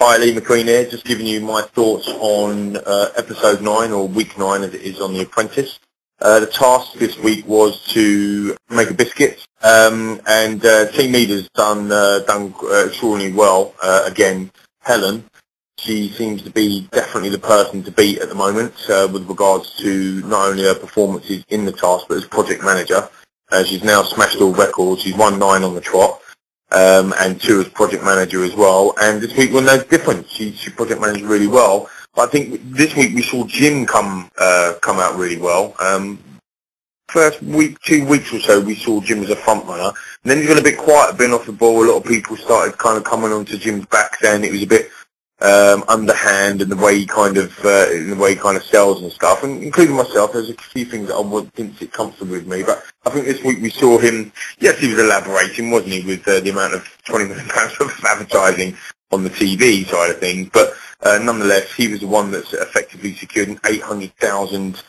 Hi, Lee McQueen here, just giving you my thoughts on episode 9, or week 9 as it is on The Apprentice. The task this week was to make a biscuit, and team leader's done extraordinarily well. Again, Helen, she seems to be definitely the person to beat at the moment with regards to not only her performances in the task but as project manager. She's now smashed all records. She's won 9 on the trot. And 2 as project manager as well. And this week was no different. She project managed really well. But I think this week we saw Jim come out really well. First week, 2 weeks or so, we saw Jim as a front runner. And then he's got a bit quiet, been off the ball. A lot of people started kind of coming onto Jim's back, saying it was a bit underhand in the way he kind of sells and stuff, and including myself. There's a few things that I didn't sit comfortable with me, but I think this week we saw him. Yes, he was elaborating, wasn't he, with the amount of £20 million of advertising on the TV side of things. But nonetheless, he was the one that's effectively secured an 800,000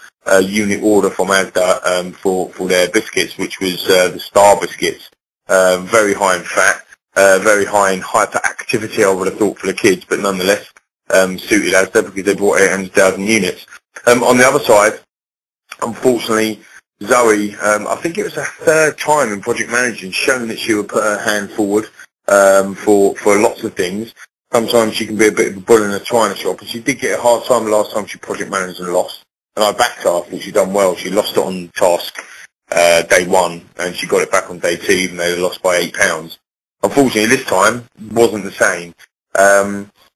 unit order from Asda for their biscuits, which was the Star biscuits, very high in fat. Very high in hyperactivity, I would have thought, for the kids, but nonetheless suited Asda because they bought 800,000 units. On the other side, unfortunately, Zoe, I think it was her 3rd time in project managing, showing that she would put her hand forward for lots of things. Sometimes she can be a bit of a bull in a china shop, and she did get a hard time the last time she project managed and lost. And I backed her. I thought she'd done well. She lost it on task day 1, and she got it back on day 2, even though they lost by £8. Unfortunately, this time wasn't the same.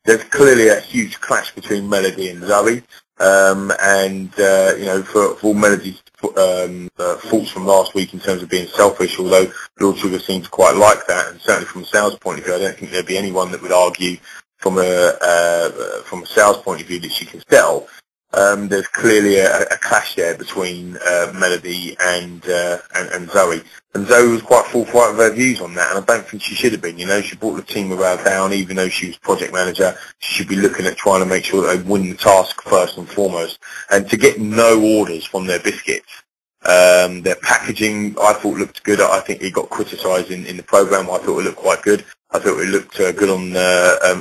There's clearly a huge clash between Melody and Zoe, and you know, for all Melody's faults from last week in terms of being selfish, although Lord Sugar seems to quite like that, and certainly from a sales point of view, I don't think there'd be anyone that would argue from a sales point of view that she can sell. There's clearly a clash there between Melody and Zoe. And Zoe was quite forthright with her views on that, and I don't think she should have been. You know, she brought the team morale down, even though she was project manager. She should be looking at trying to make sure that they win the task first and foremost. And to get no orders from their biscuits, their packaging, I thought looked good. I think it got criticised in the programme. I thought it looked quite good. I thought it looked good on,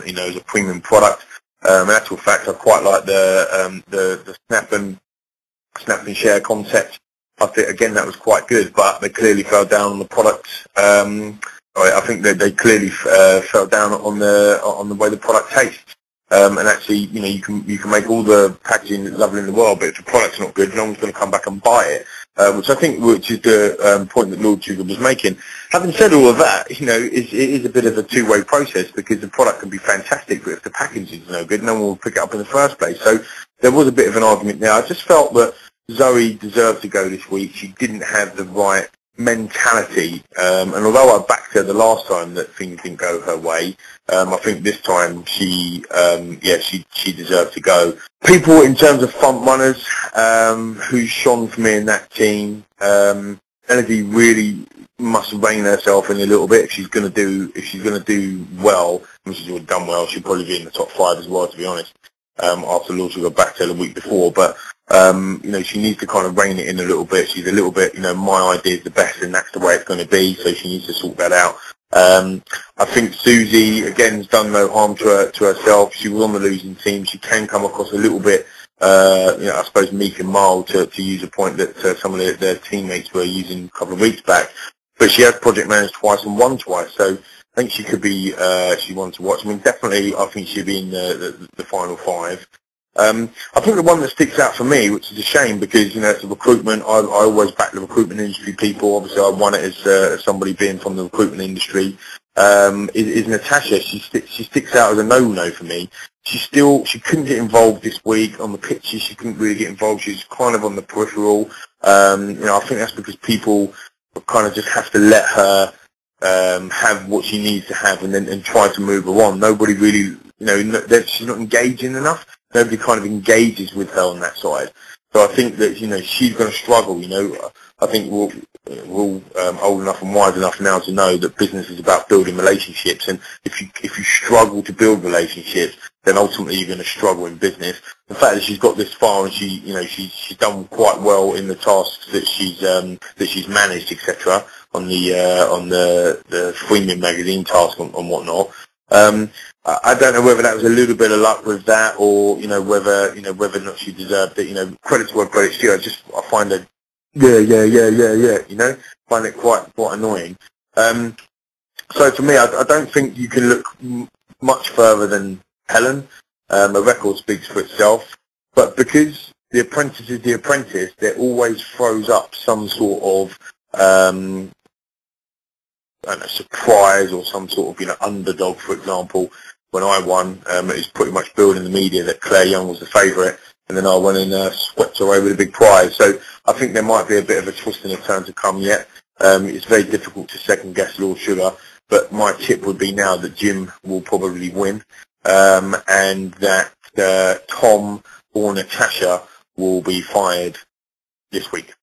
you know, as a premium product. In actual fact, I quite like the snap and share concept. I think again that was quite good, but they clearly fell down on the product. I think that they clearly fell down on the way the product tastes. And actually, you know, you can make all the packaging lovely in the world, but if the product's not good, no one's going to come back and buy it. Which is the point that Lord Sugar was making. Having said all of that, you know, it is a bit of a two-way process, because the product can be fantastic, but if the packaging is no good, no one will pick it up in the first place. So there was a bit of an argument there. I just felt that Zoe deserved to go this week. She didn't have the right mentality, and although I backed her the last time that things didn't go her way, I think this time she deserved to go. People in terms of front runners who shone for me in that team, Melody really must rein herself in a little bit if she's going to do well. And she's already done well. She'll probably be in the top 5 as well, to be honest. After Lord Sugar backed her the week before, but you know, she needs to kind of rein it in a little bit. She's a little bit, you know, my idea is the best, and that's the way it's going to be. So she needs to sort that out. I think Susie again has done no harm to herself. She was on the losing team. She can come across a little bit, you know, I suppose meek and mild, to use a point that some of their teammates were using a couple of weeks back. But she has project managed twice and won twice, so I think she could be she's one to watch. I mean, definitely, I think she'll be in the final 5. I think the one that sticks out for me, which is a shame because, you know, it's a recruitment. I always back the recruitment industry people. Obviously, I won it as somebody being from the recruitment industry. Is Natasha. She sticks out as a no-no for me. She couldn't get involved this week on the pitches. She couldn't really get involved. She's kind of on the peripheral. You know, I think that's because people kind of just have to let her have what she needs to have and try to move her on. Nobody really, you know, she's not engaging enough. Nobody kind of engages with her on that side. So I think that, you know, she's going to struggle. You know, I think we're all old enough and wise enough now to know that business is about building relationships, and if you struggle to build relationships, then ultimately you're going to struggle in business. The fact that she's got this far and she's done quite well in the tasks that she's managed, etc. on the Freeman magazine task and whatnot. I don't know whether that was a little bit of luck with that, or whether or not she deserved it. Credit to her, credit to you. I find it, yeah. Find it quite annoying. So for me, I don't think you can look much further than Helen. A record speaks for itself, but because The Apprentice is The Apprentice, there always throws up some sort of I don't know, surprise or some sort of underdog. For example, when I won, it was pretty much billed in the media that Claire Young was the favourite, and then I went and swept away with a big prize. So I think there might be a bit of a twist and a turn to come yet. It's very difficult to second guess Lord Sugar, but my tip would be now that Jim will probably win, and that Tom or Natasha will be fired this week.